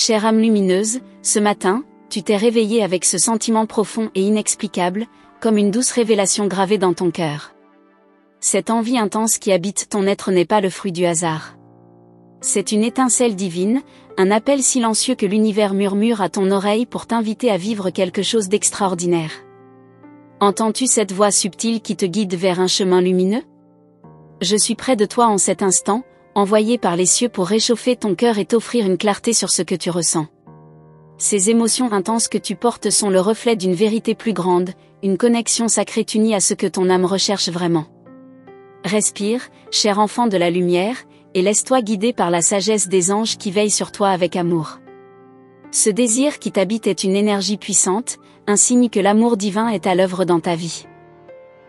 Chère âme lumineuse, ce matin, tu t'es réveillée avec ce sentiment profond et inexplicable, comme une douce révélation gravée dans ton cœur. Cette envie intense qui habite ton être n'est pas le fruit du hasard. C'est une étincelle divine, un appel silencieux que l'univers murmure à ton oreille pour t'inviter à vivre quelque chose d'extraordinaire. Entends-tu cette voix subtile qui te guide vers un chemin lumineux? Je suis près de toi en cet instant, envoyé par les cieux pour réchauffer ton cœur et t'offrir une clarté sur ce que tu ressens. Ces émotions intenses que tu portes sont le reflet d'une vérité plus grande, une connexion sacrée unie à ce que ton âme recherche vraiment. Respire, cher enfant de la lumière, et laisse-toi guider par la sagesse des anges qui veillent sur toi avec amour. Ce désir qui t'habite est une énergie puissante, un signe que l'amour divin est à l'œuvre dans ta vie.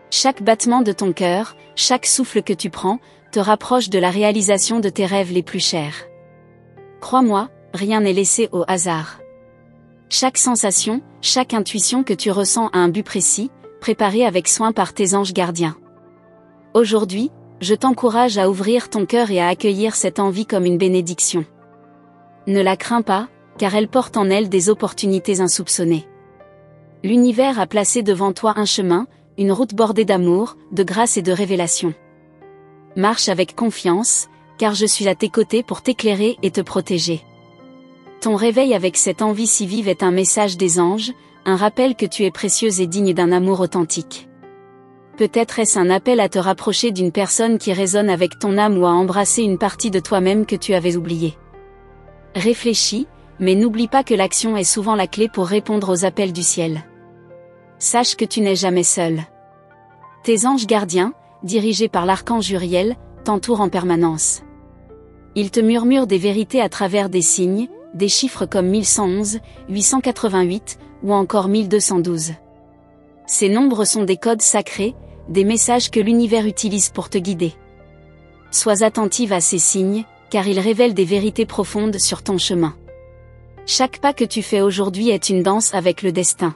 Chaque battement de ton cœur, chaque souffle que tu prends, te rapproche de la réalisation de tes rêves les plus chers. Crois-moi, rien n'est laissé au hasard. Chaque sensation, chaque intuition que tu ressens a un but précis, préparé avec soin par tes anges gardiens. Aujourd'hui, je t'encourage à ouvrir ton cœur et à accueillir cette envie comme une bénédiction. Ne la crains pas, car elle porte en elle des opportunités insoupçonnées. L'univers a placé devant toi un chemin, une route bordée d'amour, de grâce et de révélation. Marche avec confiance, car je suis à tes côtés pour t'éclairer et te protéger. Ton réveil avec cette envie si vive est un message des anges, un rappel que tu es précieuse et digne d'un amour authentique. Peut-être est-ce un appel à te rapprocher d'une personne qui résonne avec ton âme ou à embrasser une partie de toi-même que tu avais oubliée. Réfléchis, mais n'oublie pas que l'action est souvent la clé pour répondre aux appels du ciel. Sache que tu n'es jamais seul. Tes anges gardiens, dirigés par l'archange Uriel, t'entourent en permanence. Ils te murmurent des vérités à travers des signes, des chiffres comme 1111, 888, ou encore 1212. Ces nombres sont des codes sacrés, des messages que l'univers utilise pour te guider. Sois attentive à ces signes, car ils révèlent des vérités profondes sur ton chemin. Chaque pas que tu fais aujourd'hui est une danse avec le destin.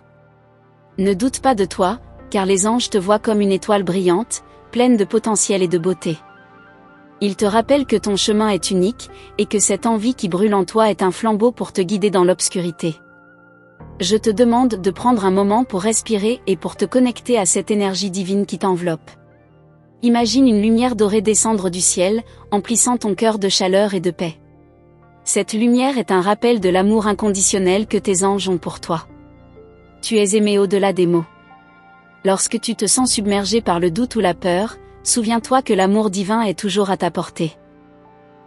Ne doute pas de toi, car les anges te voient comme une étoile brillante, pleine de potentiel et de beauté. Ils te rappellent que ton chemin est unique, et que cette envie qui brûle en toi est un flambeau pour te guider dans l'obscurité. Je te demande de prendre un moment pour respirer et pour te connecter à cette énergie divine qui t'enveloppe. Imagine une lumière dorée descendre du ciel, emplissant ton cœur de chaleur et de paix. Cette lumière est un rappel de l'amour inconditionnel que tes anges ont pour toi. Tu es aimé au-delà des mots. Lorsque tu te sens submergé par le doute ou la peur, souviens-toi que l'amour divin est toujours à ta portée.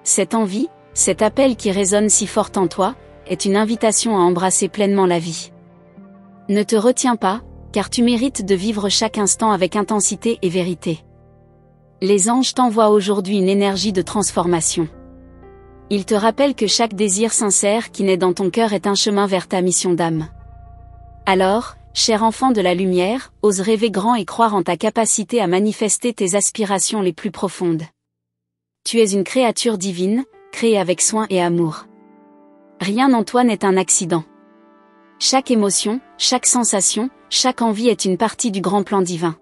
Cette envie, cet appel qui résonne si fort en toi, est une invitation à embrasser pleinement la vie. Ne te retiens pas, car tu mérites de vivre chaque instant avec intensité et vérité. Les anges t'envoient aujourd'hui une énergie de transformation. Ils te rappellent que chaque désir sincère qui naît dans ton cœur est un chemin vers ta mission d'âme. Alors, cher enfant de la lumière, ose rêver grand et croire en ta capacité à manifester tes aspirations les plus profondes. Tu es une créature divine, créée avec soin et amour. Rien en toi n'est un accident. Chaque émotion, chaque sensation, chaque envie est une partie du grand plan divin.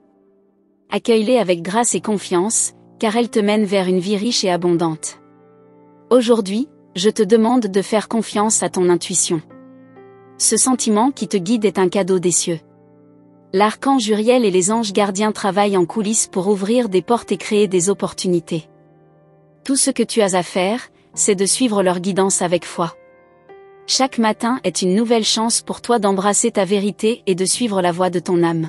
Accueille-les avec grâce et confiance, car elles te mènent vers une vie riche et abondante. Aujourd'hui, je te demande de faire confiance à ton intuition. Ce sentiment qui te guide est un cadeau des cieux. L'archange Uriel et les anges gardiens travaillent en coulisses pour ouvrir des portes et créer des opportunités. Tout ce que tu as à faire, c'est de suivre leur guidance avec foi. Chaque matin est une nouvelle chance pour toi d'embrasser ta vérité et de suivre la voie de ton âme.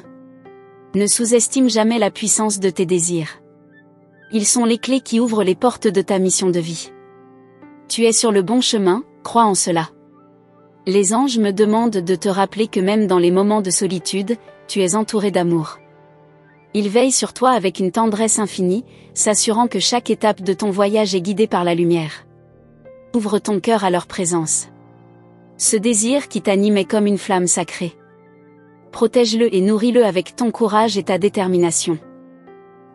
Ne sous-estime jamais la puissance de tes désirs. Ils sont les clés qui ouvrent les portes de ta mission de vie. Tu es sur le bon chemin, crois en cela. Les anges me demandent de te rappeler que même dans les moments de solitude, tu es entouré d'amour. Ils veillent sur toi avec une tendresse infinie, s'assurant que chaque étape de ton voyage est guidée par la lumière. Ouvre ton cœur à leur présence. Ce désir qui t'anime est comme une flamme sacrée. Protège-le et nourris-le avec ton courage et ta détermination.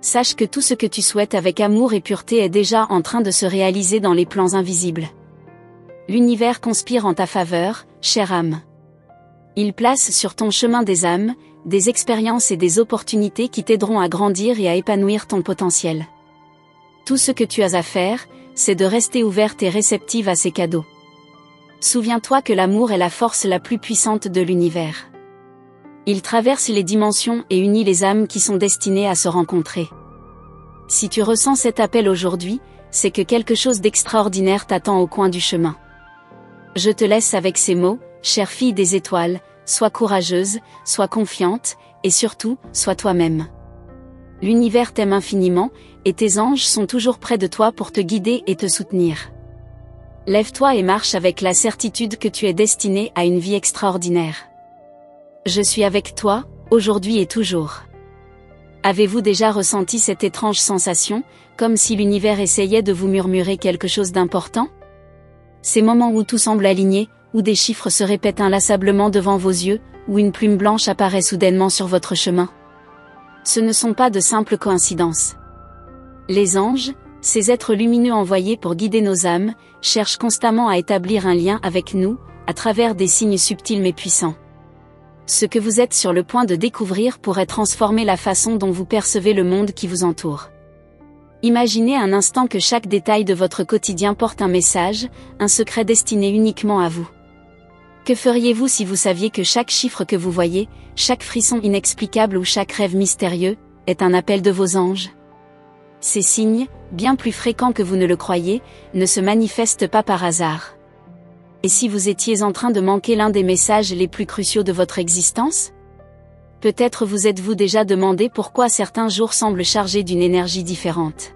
Sache que tout ce que tu souhaites avec amour et pureté est déjà en train de se réaliser dans les plans invisibles. L'univers conspire en ta faveur, chère âme. Il place sur ton chemin des âmes, des expériences et des opportunités qui t'aideront à grandir et à épanouir ton potentiel. Tout ce que tu as à faire, c'est de rester ouverte et réceptive à ces cadeaux. Souviens-toi que l'amour est la force la plus puissante de l'univers. Il traverse les dimensions et unit les âmes qui sont destinées à se rencontrer. Si tu ressens cet appel aujourd'hui, c'est que quelque chose d'extraordinaire t'attend au coin du chemin. Je te laisse avec ces mots, chère fille des étoiles, sois courageuse, sois confiante, et surtout, sois toi-même. L'univers t'aime infiniment, et tes anges sont toujours près de toi pour te guider et te soutenir. Lève-toi et marche avec la certitude que tu es destiné à une vie extraordinaire. Je suis avec toi, aujourd'hui et toujours. Avez-vous déjà ressenti cette étrange sensation, comme si l'univers essayait de vous murmurer quelque chose d'important? Ces moments où tout semble aligné, où des chiffres se répètent inlassablement devant vos yeux, où une plume blanche apparaît soudainement sur votre chemin. Ce ne sont pas de simples coïncidences. Les anges, ces êtres lumineux envoyés pour guider nos âmes, cherchent constamment à établir un lien avec nous, à travers des signes subtils mais puissants. Ce que vous êtes sur le point de découvrir pourrait transformer la façon dont vous percevez le monde qui vous entoure. Imaginez un instant que chaque détail de votre quotidien porte un message, un secret destiné uniquement à vous. Que feriez-vous si vous saviez que chaque chiffre que vous voyez, chaque frisson inexplicable ou chaque rêve mystérieux, est un appel de vos anges? Ces signes, bien plus fréquents que vous ne le croyez, ne se manifestent pas par hasard. Et si vous étiez en train de manquer l'un des messages les plus cruciaux de votre existence? Peut-être vous êtes-vous déjà demandé pourquoi certains jours semblent chargés d'une énergie différente.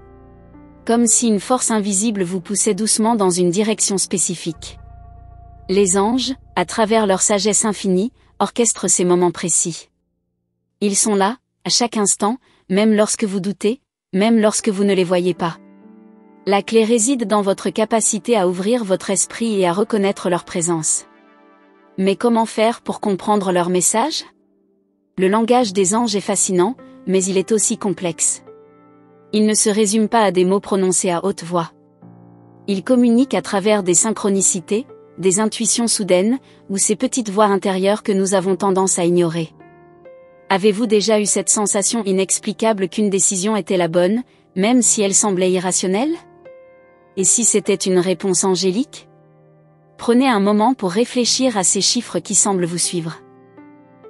Comme si une force invisible vous poussait doucement dans une direction spécifique. Les anges, à travers leur sagesse infinie, orchestrent ces moments précis. Ils sont là, à chaque instant, même lorsque vous doutez, même lorsque vous ne les voyez pas. La clé réside dans votre capacité à ouvrir votre esprit et à reconnaître leur présence. Mais comment faire pour comprendre leur message? Le langage des anges est fascinant, mais il est aussi complexe. Il ne se résume pas à des mots prononcés à haute voix. Il communique à travers des synchronicités, des intuitions soudaines, ou ces petites voix intérieures que nous avons tendance à ignorer. Avez-vous déjà eu cette sensation inexplicable qu'une décision était la bonne, même si elle semblait irrationnelle? Et si c'était une réponse angélique? Prenez un moment pour réfléchir à ces chiffres qui semblent vous suivre.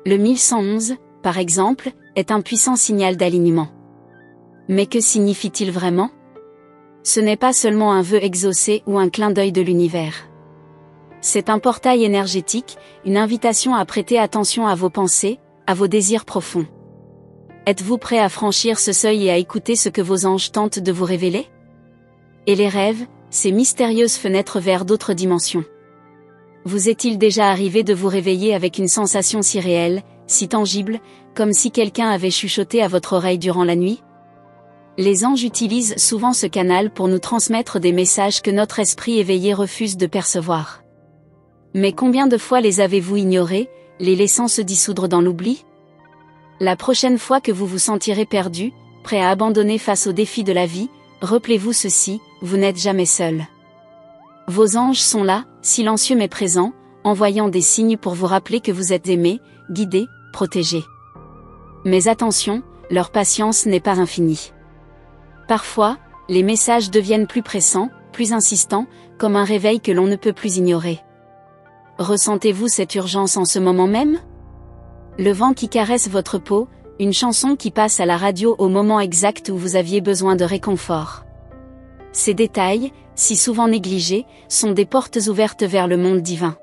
Le 1111, par exemple, est un puissant signal d'alignement. Mais que signifie-t-il vraiment? Ce n'est pas seulement un vœu exaucé ou un clin d'œil de l'univers. C'est un portail énergétique, une invitation à prêter attention à vos pensées, à vos désirs profonds. Êtes-vous prêt à franchir ce seuil et à écouter ce que vos anges tentent de vous révéler? Et les rêves, ces mystérieuses fenêtres vers d'autres dimensions. Vous est-il déjà arrivé de vous réveiller avec une sensation si réelle, si tangible, comme si quelqu'un avait chuchoté à votre oreille durant la nuit? Les anges utilisent souvent ce canal pour nous transmettre des messages que notre esprit éveillé refuse de percevoir. Mais combien de fois les avez-vous ignorés, les laissant se dissoudre dans l'oubli? La prochaine fois que vous vous sentirez perdu, prêt à abandonner face aux défis de la vie, rappelez-vous ceci, vous n'êtes jamais seul. Vos anges sont là, silencieux mais présents, envoyant des signes pour vous rappeler que vous êtes aimé, guidé, protégé. Mais attention, leur patience n'est pas infinie. Parfois, les messages deviennent plus pressants, plus insistants, comme un réveil que l'on ne peut plus ignorer. Ressentez-vous cette urgence en ce moment même? Le vent qui caresse votre peau, une chanson qui passe à la radio au moment exact où vous aviez besoin de réconfort. Ces détails, si souvent négligés, sont des portes ouvertes vers le monde divin.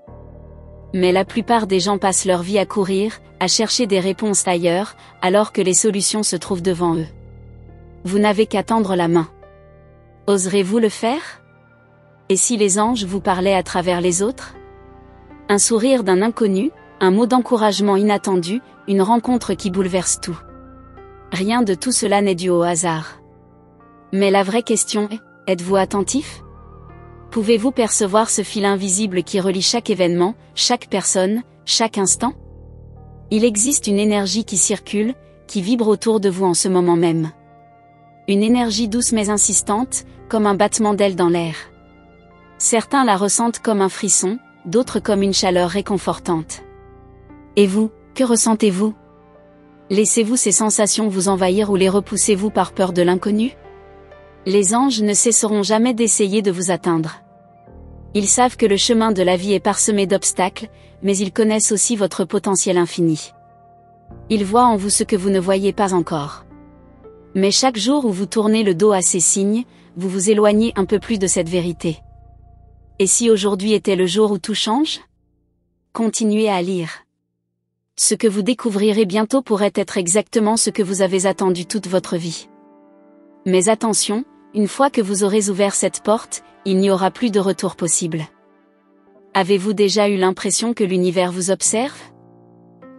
Mais la plupart des gens passent leur vie à courir, à chercher des réponses ailleurs, alors que les solutions se trouvent devant eux. Vous n'avez qu'à tendre la main. Oserez-vous le faire? Et si les anges vous parlaient à travers les autres? Un sourire d'un inconnu, un mot d'encouragement inattendu, une rencontre qui bouleverse tout. Rien de tout cela n'est dû au hasard. Mais la vraie question est, êtes-vous attentif? Pouvez-vous percevoir ce fil invisible qui relie chaque événement, chaque personne, chaque instant? Il existe une énergie qui circule, qui vibre autour de vous en ce moment même. Une énergie douce mais insistante, comme un battement d'ailes dans l'air. Certains la ressentent comme un frisson, d'autres comme une chaleur réconfortante. Et vous, que ressentez-vous? Laissez-vous ces sensations vous envahir ou les repoussez-vous par peur de l'inconnu? Les anges ne cesseront jamais d'essayer de vous atteindre. Ils savent que le chemin de la vie est parsemé d'obstacles, mais ils connaissent aussi votre potentiel infini. Ils voient en vous ce que vous ne voyez pas encore. Mais chaque jour où vous tournez le dos à ces signes, vous vous éloignez un peu plus de cette vérité. Et si aujourd'hui était le jour où tout change? Continuez à lire. Ce que vous découvrirez bientôt pourrait être exactement ce que vous avez attendu toute votre vie. Mais attention, une fois que vous aurez ouvert cette porte, il n'y aura plus de retour possible. Avez-vous déjà eu l'impression que l'univers vous observe?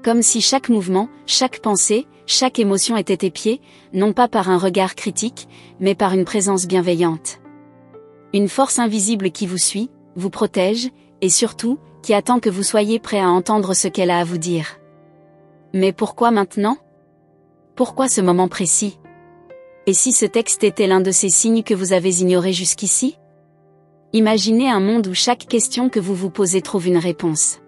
Comme si chaque mouvement, chaque pensée, chaque émotion était épiée, non pas par un regard critique, mais par une présence bienveillante. Une force invisible qui vous suit, vous protège, et surtout, qui attend que vous soyez prêt à entendre ce qu'elle a à vous dire. Mais pourquoi maintenant? Pourquoi ce moment précis? Et si ce texte était l'un de ces signes que vous avez ignorés jusqu'ici? Imaginez un monde où chaque question que vous vous posez trouve une réponse.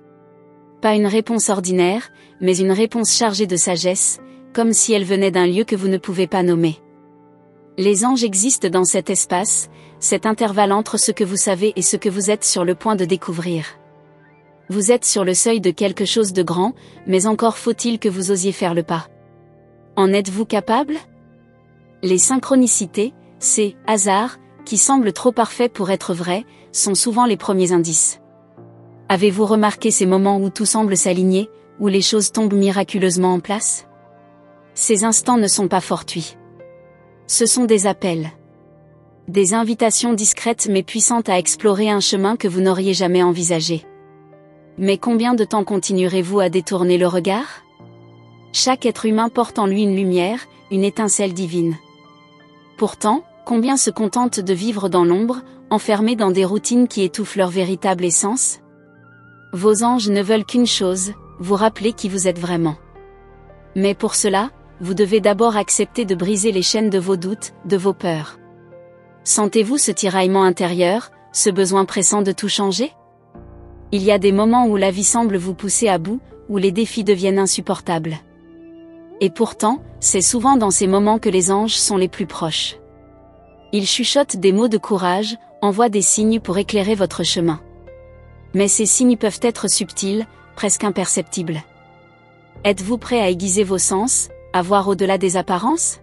Pas une réponse ordinaire, mais une réponse chargée de sagesse, comme si elle venait d'un lieu que vous ne pouvez pas nommer. Les anges existent dans cet espace, cet intervalle entre ce que vous savez et ce que vous êtes sur le point de découvrir. Vous êtes sur le seuil de quelque chose de grand, mais encore faut-il que vous osiez faire le pas. En êtes-vous capable? Les synchronicités, ces hasards, qui semblent trop parfaits pour être vrais, sont souvent les premiers indices. Avez-vous remarqué ces moments où tout semble s'aligner, où les choses tombent miraculeusement en place? Ces instants ne sont pas fortuits. Ce sont des appels. Des invitations discrètes mais puissantes à explorer un chemin que vous n'auriez jamais envisagé. Mais combien de temps continuerez-vous à détourner le regard? Chaque être humain porte en lui une lumière, une étincelle divine. Pourtant, combien se contentent de vivre dans l'ombre, enfermés dans des routines qui étouffent leur véritable essence? Vos anges ne veulent qu'une chose, vous rappeler qui vous êtes vraiment. Mais pour cela, vous devez d'abord accepter de briser les chaînes de vos doutes, de vos peurs. Sentez-vous ce tiraillement intérieur, ce besoin pressant de tout changer? Il y a des moments où la vie semble vous pousser à bout, où les défis deviennent insupportables. Et pourtant, c'est souvent dans ces moments que les anges sont les plus proches. Ils chuchotent des mots de courage, envoient des signes pour éclairer votre chemin. Mais ces signes peuvent être subtils, presque imperceptibles. Êtes-vous prêt à aiguiser vos sens, à voir au-delà des apparences?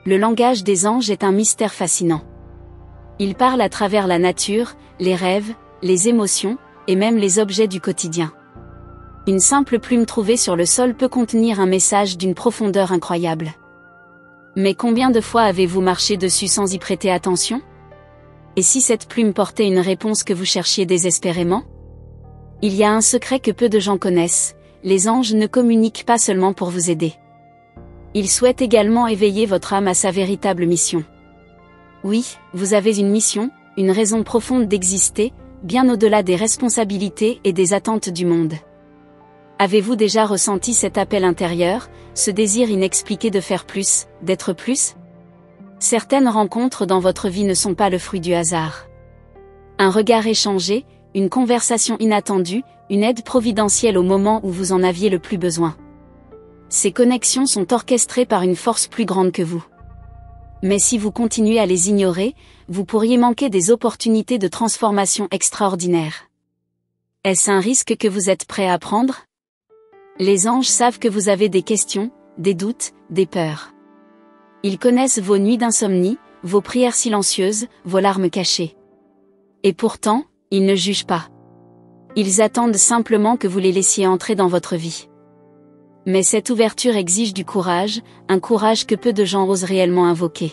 Le langage des anges est un mystère fascinant. Ils parlent à travers la nature, les rêves, les émotions, et même les objets du quotidien. Une simple plume trouvée sur le sol peut contenir un message d'une profondeur incroyable. Mais combien de fois avez-vous marché dessus sans y prêter attention? Et si cette plume portait une réponse que vous cherchiez désespérément? Il y a un secret que peu de gens connaissent, les anges ne communiquent pas seulement pour vous aider. Ils souhaitent également éveiller votre âme à sa véritable mission. Oui, vous avez une mission, une raison profonde d'exister, bien au-delà des responsabilités et des attentes du monde. Avez-vous déjà ressenti cet appel intérieur, ce désir inexpliqué de faire plus, d'être plus? Certaines rencontres dans votre vie ne sont pas le fruit du hasard. Un regard échangé, une conversation inattendue, une aide providentielle au moment où vous en aviez le plus besoin. Ces connexions sont orchestrées par une force plus grande que vous. Mais si vous continuez à les ignorer, vous pourriez manquer des opportunités de transformation extraordinaires. Est-ce un risque que vous êtes prêt à prendre? Les anges savent que vous avez des questions, des doutes, des peurs. Ils connaissent vos nuits d'insomnie, vos prières silencieuses, vos larmes cachées. Et pourtant, ils ne jugent pas. Ils attendent simplement que vous les laissiez entrer dans votre vie. Mais cette ouverture exige du courage, un courage que peu de gens osent réellement invoquer.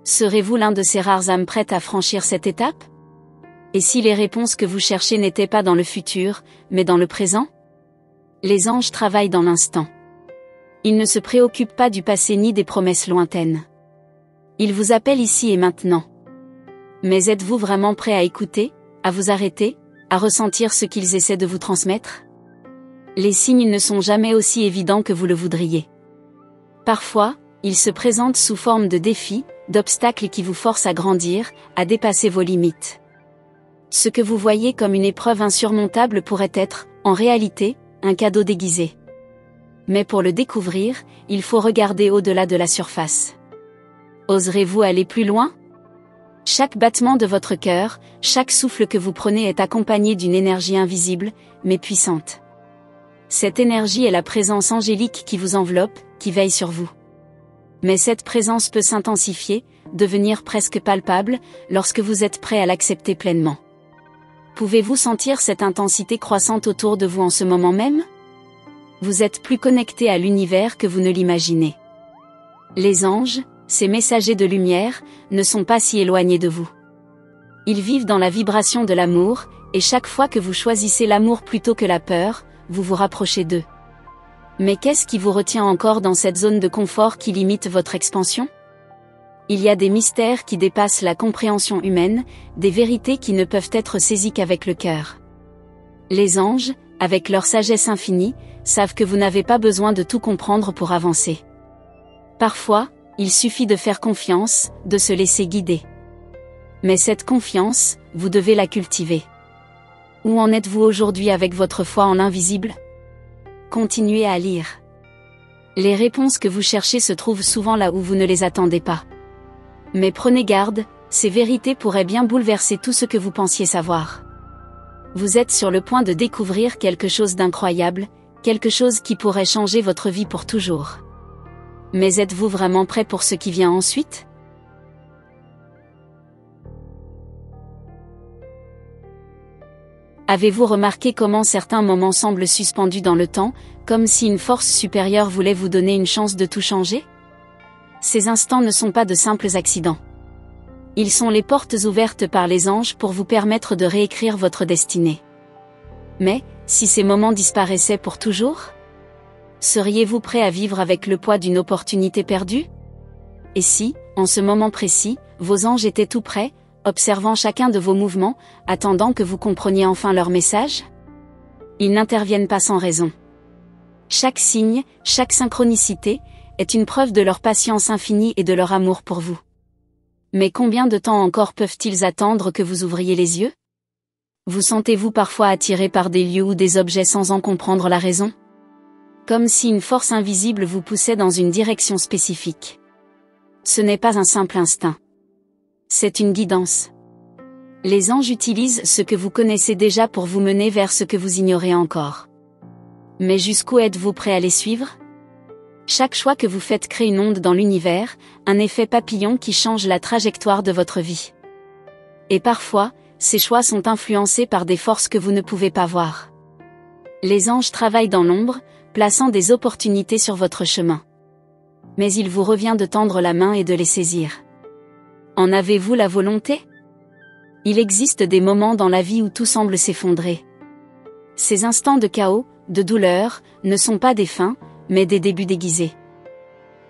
Serez-vous l'un de ces rares âmes prêtes à franchir cette étape? Et si les réponses que vous cherchez n'étaient pas dans le futur, mais dans le présent? Les anges travaillent dans l'instant. Ils ne se préoccupent pas du passé ni des promesses lointaines. Ils vous appellent ici et maintenant. Mais êtes-vous vraiment prêt à écouter, à vous arrêter, à ressentir ce qu'ils essaient de vous transmettre? Les signes ne sont jamais aussi évidents que vous le voudriez. Parfois, ils se présentent sous forme de défis, d'obstacles qui vous forcent à grandir, à dépasser vos limites. Ce que vous voyez comme une épreuve insurmontable pourrait être, en réalité, un cadeau déguisé. Mais pour le découvrir, il faut regarder au-delà de la surface. Oserez-vous aller plus loin? Chaque battement de votre cœur, chaque souffle que vous prenez est accompagné d'une énergie invisible, mais puissante. Cette énergie est la présence angélique qui vous enveloppe, qui veille sur vous. Mais cette présence peut s'intensifier, devenir presque palpable, lorsque vous êtes prêt à l'accepter pleinement. Pouvez-vous sentir cette intensité croissante autour de vous en ce moment même? Vous êtes plus connecté à l'univers que vous ne l'imaginez. Les anges, ces messagers de lumière, ne sont pas si éloignés de vous. Ils vivent dans la vibration de l'amour, et chaque fois que vous choisissez l'amour plutôt que la peur, vous vous rapprochez d'eux. Mais qu'est-ce qui vous retient encore dans cette zone de confort qui limite votre expansion? Il y a des mystères qui dépassent la compréhension humaine, des vérités qui ne peuvent être saisies qu'avec le cœur. Les anges, avec leur sagesse infinie, savent que vous n'avez pas besoin de tout comprendre pour avancer. Parfois, il suffit de faire confiance, de se laisser guider. Mais cette confiance, vous devez la cultiver. Où en êtes-vous aujourd'hui avec votre foi en l'invisible? Continuez à lire. Les réponses que vous cherchez se trouvent souvent là où vous ne les attendez pas. Mais prenez garde, ces vérités pourraient bien bouleverser tout ce que vous pensiez savoir. Vous êtes sur le point de découvrir quelque chose d'incroyable, quelque chose qui pourrait changer votre vie pour toujours. Mais êtes-vous vraiment prêt pour ce qui vient ensuite? Avez-vous remarqué comment certains moments semblent suspendus dans le temps, comme si une force supérieure voulait vous donner une chance de tout changer? Ces instants ne sont pas de simples accidents. Ils sont les portes ouvertes par les anges pour vous permettre de réécrire votre destinée. Mais, si ces moments disparaissaient pour toujours? Seriez-vous prêt à vivre avec le poids d'une opportunité perdue? Et si, en ce moment précis, vos anges étaient tout près, observant chacun de vos mouvements, attendant que vous compreniez enfin leur message? Ils n'interviennent pas sans raison. Chaque signe, chaque synchronicité, est une preuve de leur patience infinie et de leur amour pour vous. Mais combien de temps encore peuvent-ils attendre que vous ouvriez les yeux? Vous sentez-vous parfois attiré par des lieux ou des objets sans en comprendre la raison? Comme si une force invisible vous poussait dans une direction spécifique. Ce n'est pas un simple instinct. C'est une guidance. Les anges utilisent ce que vous connaissez déjà pour vous mener vers ce que vous ignorez encore. Mais jusqu'où êtes-vous prêt à les suivre? Chaque choix que vous faites crée une onde dans l'univers, un effet papillon qui change la trajectoire de votre vie. Et parfois, ces choix sont influencés par des forces que vous ne pouvez pas voir. Les anges travaillent dans l'ombre, plaçant des opportunités sur votre chemin. Mais il vous revient de tendre la main et de les saisir. En avez-vous la volonté? Il existe des moments dans la vie où tout semble s'effondrer. Ces instants de chaos, de douleur, ne sont pas des fins, mais des débuts déguisés.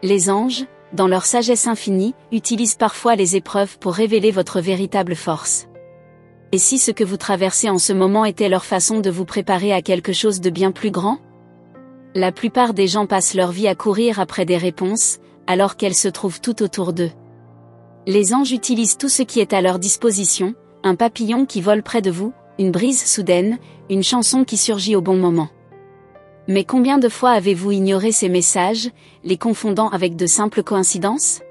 Les anges, dans leur sagesse infinie, utilisent parfois les épreuves pour révéler votre véritable force. Et si ce que vous traversez en ce moment était leur façon de vous préparer à quelque chose de bien plus grand? La plupart des gens passent leur vie à courir après des réponses, alors qu'elles se trouvent tout autour d'eux. Les anges utilisent tout ce qui est à leur disposition, un papillon qui vole près de vous, une brise soudaine, une chanson qui surgit au bon moment. Mais combien de fois avez-vous ignoré ces messages, les confondant avec de simples coïncidences?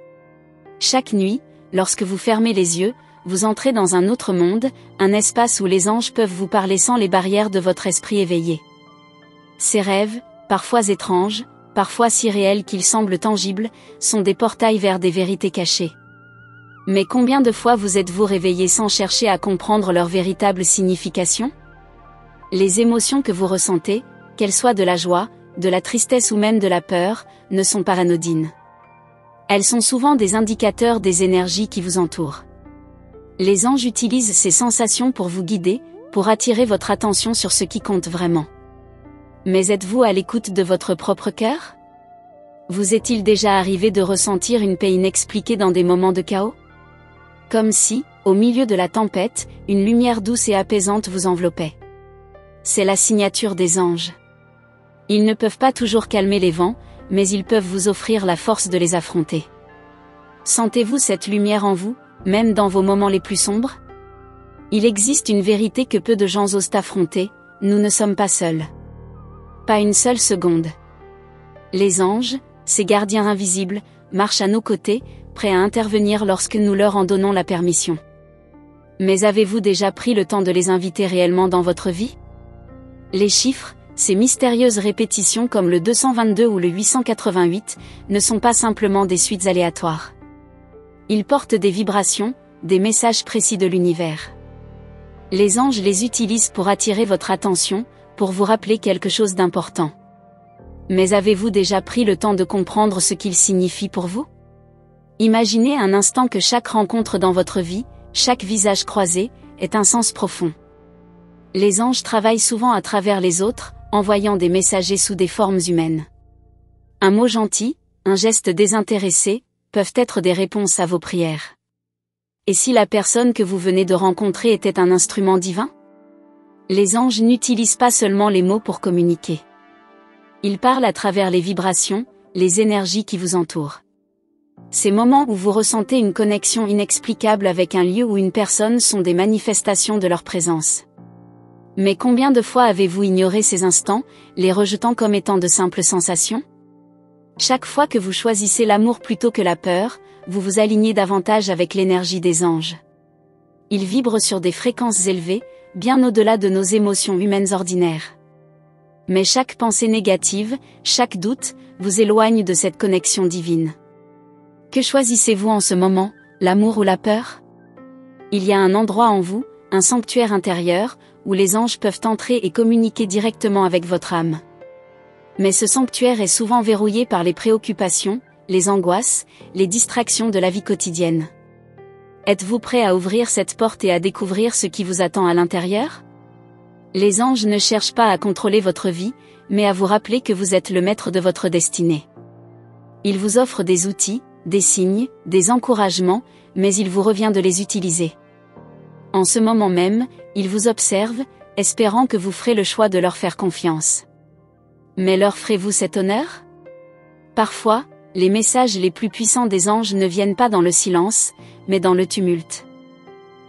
Chaque nuit, lorsque vous fermez les yeux, vous entrez dans un autre monde, un espace où les anges peuvent vous parler sans les barrières de votre esprit éveillé. Ces rêves, parfois étranges, parfois si réels qu'ils semblent tangibles, sont des portails vers des vérités cachées. Mais combien de fois vous êtes-vous réveillé sans chercher à comprendre leur véritable signification? Les émotions que vous ressentez, qu'elles soient de la joie, de la tristesse ou même de la peur, ne sont pas anodines. Elles sont souvent des indicateurs des énergies qui vous entourent. Les anges utilisent ces sensations pour vous guider, pour attirer votre attention sur ce qui compte vraiment. Mais êtes-vous à l'écoute de votre propre cœur? Vous est-il déjà arrivé de ressentir une paix inexpliquée dans des moments de chaos? Comme si, au milieu de la tempête, une lumière douce et apaisante vous enveloppait. C'est la signature des anges. Ils ne peuvent pas toujours calmer les vents, mais ils peuvent vous offrir la force de les affronter. Sentez-vous cette lumière en vous, même dans vos moments les plus sombres? Il existe une vérité que peu de gens osent affronter, nous ne sommes pas seuls. Pas une seule seconde. Les anges, ces gardiens invisibles, marchent à nos côtés, prêts à intervenir lorsque nous leur en donnons la permission. Mais avez-vous déjà pris le temps de les inviter réellement dans votre vie? Les chiffres, ces mystérieuses répétitions comme le 222 ou le 888, ne sont pas simplement des suites aléatoires. Ils portent des vibrations, des messages précis de l'univers. Les anges les utilisent pour attirer votre attention, pour vous rappeler quelque chose d'important. Mais avez-vous déjà pris le temps de comprendre ce qu'ils signifient pour vous? Imaginez un instant que chaque rencontre dans votre vie, chaque visage croisé, est un sens profond. Les anges travaillent souvent à travers les autres, envoyant des messagers sous des formes humaines. Un mot gentil, un geste désintéressé, peuvent être des réponses à vos prières. Et si la personne que vous venez de rencontrer était un instrument divin? Les anges n'utilisent pas seulement les mots pour communiquer. Ils parlent à travers les vibrations, les énergies qui vous entourent. Ces moments où vous ressentez une connexion inexplicable avec un lieu ou une personne sont des manifestations de leur présence. Mais combien de fois avez-vous ignoré ces instants, les rejetant comme étant de simples sensations? Chaque fois que vous choisissez l'amour plutôt que la peur, vous vous alignez davantage avec l'énergie des anges. Ils vibrent sur des fréquences élevées, bien au-delà de nos émotions humaines ordinaires. Mais chaque pensée négative, chaque doute, vous éloigne de cette connexion divine. Que choisissez-vous en ce moment, l'amour ou la peur? Il y a un endroit en vous, un sanctuaire intérieur, où les anges peuvent entrer et communiquer directement avec votre âme. Mais ce sanctuaire est souvent verrouillé par les préoccupations, les angoisses, les distractions de la vie quotidienne. Êtes-vous prêt à ouvrir cette porte et à découvrir ce qui vous attend à l'intérieur? Les anges ne cherchent pas à contrôler votre vie, mais à vous rappeler que vous êtes le maître de votre destinée. Ils vous offrent des outils, des signes, des encouragements, mais il vous revient de les utiliser. En ce moment même, ils vous observent, espérant que vous ferez le choix de leur faire confiance. Mais leur ferez-vous cet honneur? Parfois, les messages les plus puissants des anges ne viennent pas dans le silence, mais dans le tumulte.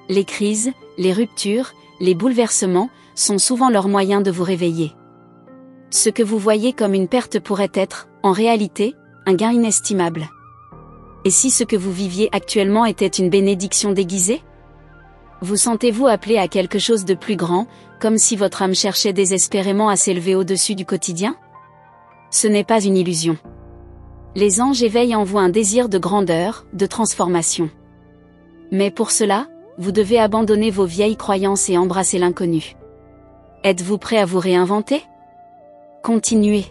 Les crises, les ruptures, les bouleversements, sont souvent leur moyen de vous réveiller. Ce que vous voyez comme une perte pourrait être, en réalité, un gain inestimable. Et si ce que vous viviez actuellement était une bénédiction déguisée? Vous sentez-vous appelé à quelque chose de plus grand, comme si votre âme cherchait désespérément à s'élever au-dessus du quotidien? Ce n'est pas une illusion. Les anges éveillent en vous un désir de grandeur, de transformation. Mais pour cela, vous devez abandonner vos vieilles croyances et embrasser l'inconnu. Êtes-vous prêt à vous réinventer? Continuez.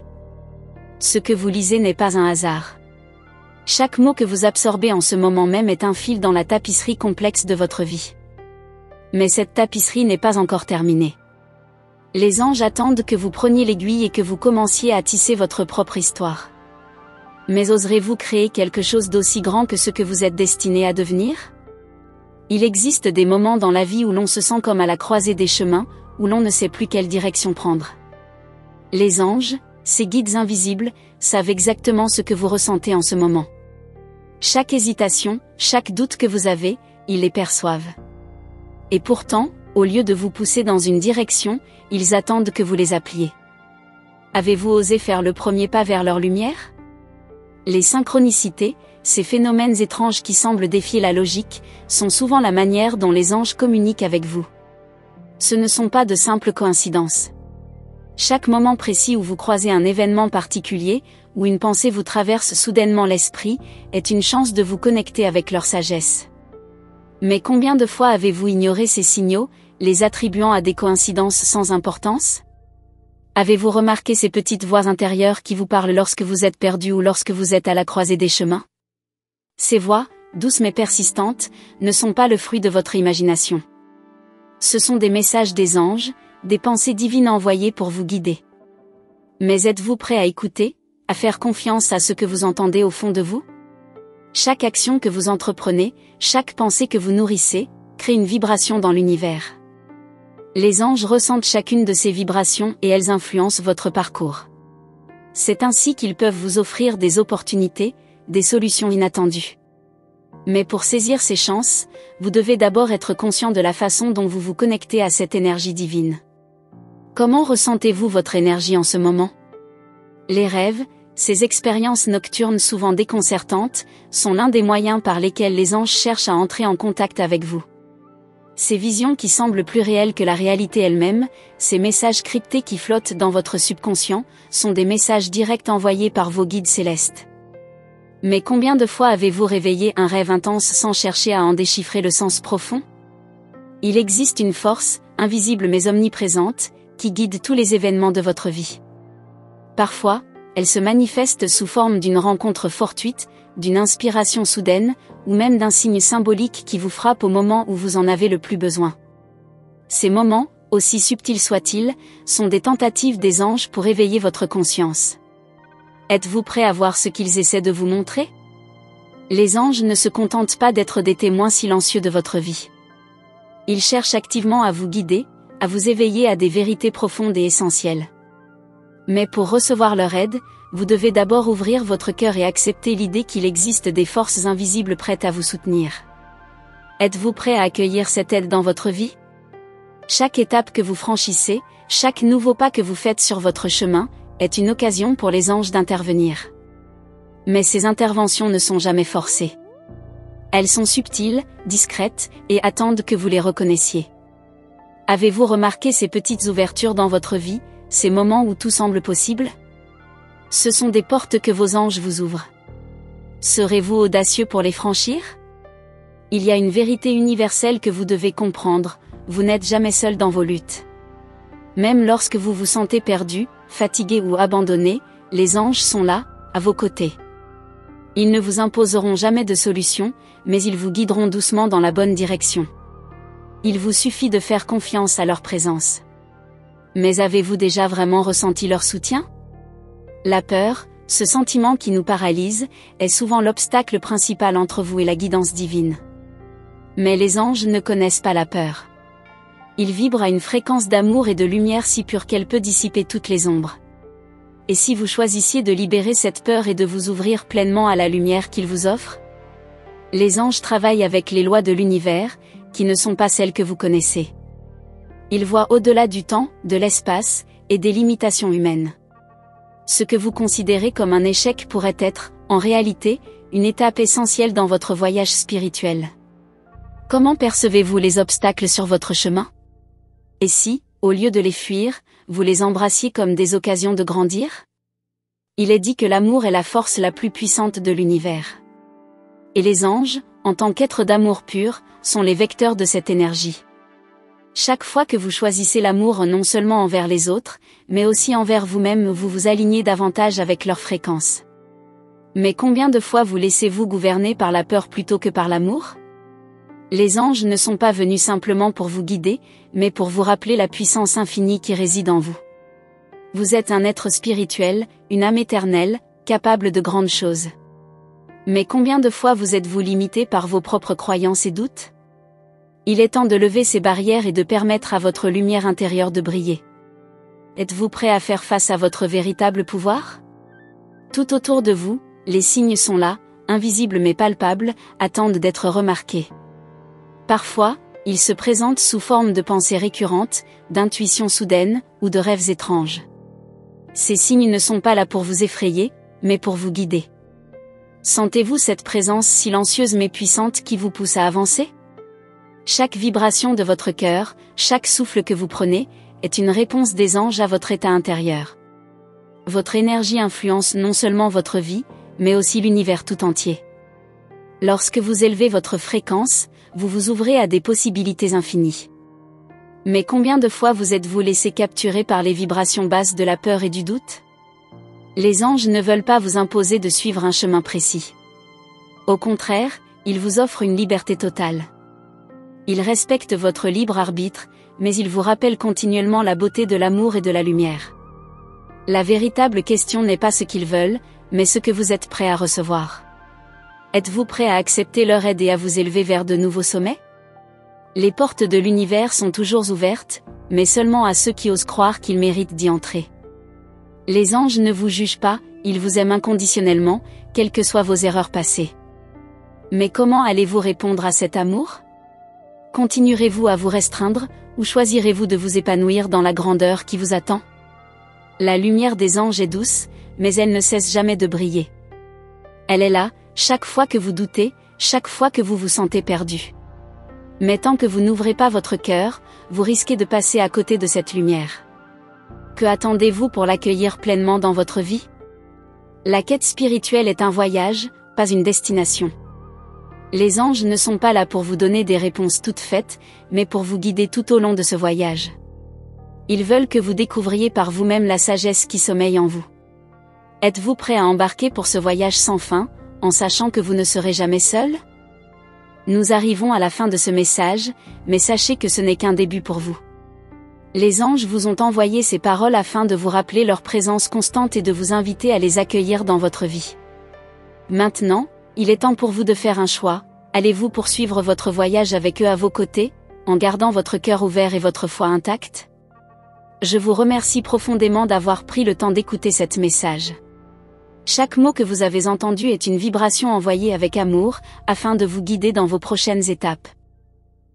Ce que vous lisez n'est pas un hasard. Chaque mot que vous absorbez en ce moment même est un fil dans la tapisserie complexe de votre vie. Mais cette tapisserie n'est pas encore terminée. Les anges attendent que vous preniez l'aiguille et que vous commenciez à tisser votre propre histoire. Mais oserez-vous créer quelque chose d'aussi grand que ce que vous êtes destiné à devenir? Il existe des moments dans la vie où l'on se sent comme à la croisée des chemins, où l'on ne sait plus quelle direction prendre. Les anges, ces guides invisibles, savent exactement ce que vous ressentez en ce moment. Chaque hésitation, chaque doute que vous avez, ils les perçoivent. Et pourtant, au lieu de vous pousser dans une direction, ils attendent que vous les appeliez. Avez-vous osé faire le premier pas vers leur lumière? Les synchronicités, ces phénomènes étranges qui semblent défier la logique, sont souvent la manière dont les anges communiquent avec vous. Ce ne sont pas de simples coïncidences. Chaque moment précis où vous croisez un événement particulier, où une pensée vous traverse soudainement l'esprit, est une chance de vous connecter avec leur sagesse. Mais combien de fois avez-vous ignoré ces signaux, les attribuant à des coïncidences sans importance? Avez-vous remarqué ces petites voix intérieures qui vous parlent lorsque vous êtes perdu ou lorsque vous êtes à la croisée des chemins? Ces voix, douces mais persistantes, ne sont pas le fruit de votre imagination. Ce sont des messages des anges, des pensées divines envoyées pour vous guider. Mais êtes-vous prêt à écouter, à faire confiance à ce que vous entendez au fond de vous? Chaque action que vous entreprenez, chaque pensée que vous nourrissez, crée une vibration dans l'univers. Les anges ressentent chacune de ces vibrations et elles influencent votre parcours. C'est ainsi qu'ils peuvent vous offrir des opportunités, des solutions inattendues. Mais pour saisir ces chances, vous devez d'abord être conscient de la façon dont vous vous connectez à cette énergie divine. Comment ressentez-vous votre énergie en ce moment? Les rêves, Ces expériences nocturnes souvent déconcertantes sont l'un des moyens par lesquels les anges cherchent à entrer en contact avec vous. Ces visions qui semblent plus réelles que la réalité elle-même, ces messages cryptés qui flottent dans votre subconscient, sont des messages directs envoyés par vos guides célestes. Mais combien de fois avez-vous réveillé un rêve intense sans chercher à en déchiffrer le sens profond ? Il existe une force, invisible mais omniprésente, qui guide tous les événements de votre vie. Parfois, elle se manifeste sous forme d'une rencontre fortuite, d'une inspiration soudaine, ou même d'un signe symbolique qui vous frappe au moment où vous en avez le plus besoin. Ces moments, aussi subtils soient-ils, sont des tentatives des anges pour éveiller votre conscience. Êtes-vous prêt à voir ce qu'ils essaient de vous montrer ? Les anges ne se contentent pas d'être des témoins silencieux de votre vie. Ils cherchent activement à vous guider, à vous éveiller à des vérités profondes et essentielles. Mais pour recevoir leur aide, vous devez d'abord ouvrir votre cœur et accepter l'idée qu'il existe des forces invisibles prêtes à vous soutenir. Êtes-vous prêt à accueillir cette aide dans votre vie ? Chaque étape que vous franchissez, chaque nouveau pas que vous faites sur votre chemin, est une occasion pour les anges d'intervenir. Mais ces interventions ne sont jamais forcées. Elles sont subtiles, discrètes, et attendent que vous les reconnaissiez. Avez-vous remarqué ces petites ouvertures dans votre vie, ces moments où tout semble possible ? Ce sont des portes que vos anges vous ouvrent. Serez-vous audacieux pour les franchir ? Il y a une vérité universelle que vous devez comprendre, vous n'êtes jamais seul dans vos luttes. Même lorsque vous vous sentez perdu, fatigué ou abandonné, les anges sont là, à vos côtés. Ils ne vous imposeront jamais de solution, mais ils vous guideront doucement dans la bonne direction. Il vous suffit de faire confiance à leur présence. Mais avez-vous déjà vraiment ressenti leur soutien ? La peur, ce sentiment qui nous paralyse, est souvent l'obstacle principal entre vous et la guidance divine. Mais les anges ne connaissent pas la peur. Ils vibrent à une fréquence d'amour et de lumière si pure qu'elle peut dissiper toutes les ombres. Et si vous choisissiez de libérer cette peur et de vous ouvrir pleinement à la lumière qu'ils vous offrent ? Les anges travaillent avec les lois de l'univers, qui ne sont pas celles que vous connaissez. Ils voient au-delà du temps, de l'espace, et des limitations humaines. Ce que vous considérez comme un échec pourrait être, en réalité, une étape essentielle dans votre voyage spirituel. Comment percevez-vous les obstacles sur votre chemin ? Et si, au lieu de les fuir, vous les embrassiez comme des occasions de grandir ? Il est dit que l'amour est la force la plus puissante de l'univers. Et les anges, en tant qu'êtres d'amour pur, sont les vecteurs de cette énergie. Chaque fois que vous choisissez l'amour non seulement envers les autres, mais aussi envers vous-même, vous vous alignez davantage avec leur fréquence. Mais combien de fois vous laissez-vous gouverner par la peur plutôt que par l'amour ? Les anges ne sont pas venus simplement pour vous guider, mais pour vous rappeler la puissance infinie qui réside en vous. Vous êtes un être spirituel, une âme éternelle, capable de grandes choses. Mais combien de fois vous êtes-vous limité par vos propres croyances et doutes ? Il est temps de lever ces barrières et de permettre à votre lumière intérieure de briller. Êtes-vous prêt à faire face à votre véritable pouvoir ? Tout autour de vous, les signes sont là, invisibles mais palpables, attendent d'être remarqués. Parfois, ils se présentent sous forme de pensées récurrentes, d'intuitions soudaines, ou de rêves étranges. Ces signes ne sont pas là pour vous effrayer, mais pour vous guider. Sentez-vous cette présence silencieuse mais puissante qui vous pousse à avancer ? Chaque vibration de votre cœur, chaque souffle que vous prenez, est une réponse des anges à votre état intérieur. Votre énergie influence non seulement votre vie, mais aussi l'univers tout entier. Lorsque vous élevez votre fréquence, vous vous ouvrez à des possibilités infinies. Mais combien de fois vous êtes-vous laissé capturer par les vibrations basses de la peur et du doute ? Les anges ne veulent pas vous imposer de suivre un chemin précis. Au contraire, ils vous offrent une liberté totale. Ils respectent votre libre arbitre, mais ils vous rappellent continuellement la beauté de l'amour et de la lumière. La véritable question n'est pas ce qu'ils veulent, mais ce que vous êtes prêt à recevoir. Êtes-vous prêt à accepter leur aide et à vous élever vers de nouveaux sommets ? Les portes de l'univers sont toujours ouvertes, mais seulement à ceux qui osent croire qu'ils méritent d'y entrer. Les anges ne vous jugent pas, ils vous aiment inconditionnellement, quelles que soient vos erreurs passées. Mais comment allez-vous répondre à cet amour ? Continuerez-vous à vous restreindre, ou choisirez-vous de vous épanouir dans la grandeur qui vous attend ? La lumière des anges est douce, mais elle ne cesse jamais de briller. Elle est là, chaque fois que vous doutez, chaque fois que vous vous sentez perdu. Mais tant que vous n'ouvrez pas votre cœur, vous risquez de passer à côté de cette lumière. Que attendez-vous pour l'accueillir pleinement dans votre vie? La quête spirituelle est un voyage, pas une destination. Les anges ne sont pas là pour vous donner des réponses toutes faites, mais pour vous guider tout au long de ce voyage. Ils veulent que vous découvriez par vous-même la sagesse qui sommeille en vous. Êtes-vous prêt à embarquer pour ce voyage sans fin, en sachant que vous ne serez jamais seul? Nous arrivons à la fin de ce message, mais sachez que ce n'est qu'un début pour vous. Les anges vous ont envoyé ces paroles afin de vous rappeler leur présence constante et de vous inviter à les accueillir dans votre vie. Maintenant, il est temps pour vous de faire un choix. Allez-vous poursuivre votre voyage avec eux à vos côtés, en gardant votre cœur ouvert et votre foi intacte? Je vous remercie profondément d'avoir pris le temps d'écouter cet message. Chaque mot que vous avez entendu est une vibration envoyée avec amour, afin de vous guider dans vos prochaines étapes.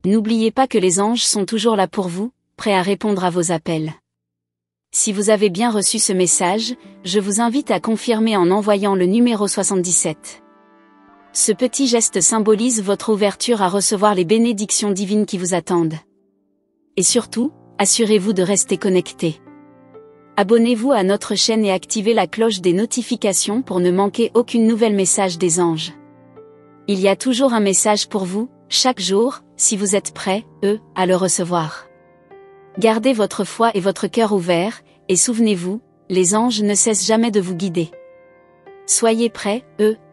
N'oubliez pas que les anges sont toujours là pour vous, prêts à répondre à vos appels. Si vous avez bien reçu ce message, je vous invite à confirmer en envoyant le numéro 77. Ce petit geste symbolise votre ouverture à recevoir les bénédictions divines qui vous attendent. Et surtout, assurez-vous de rester connecté. Abonnez-vous à notre chaîne et activez la cloche des notifications pour ne manquer aucune nouvelle message des anges. Il y a toujours un message pour vous, chaque jour, si vous êtes prêts, à le recevoir. Gardez votre foi et votre cœur ouverts, et souvenez-vous, les anges ne cessent jamais de vous guider. Soyez prêts,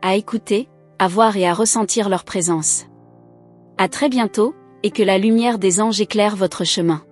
à écouter, à voir et à ressentir leur présence. À très bientôt, et que la lumière des anges éclaire votre chemin.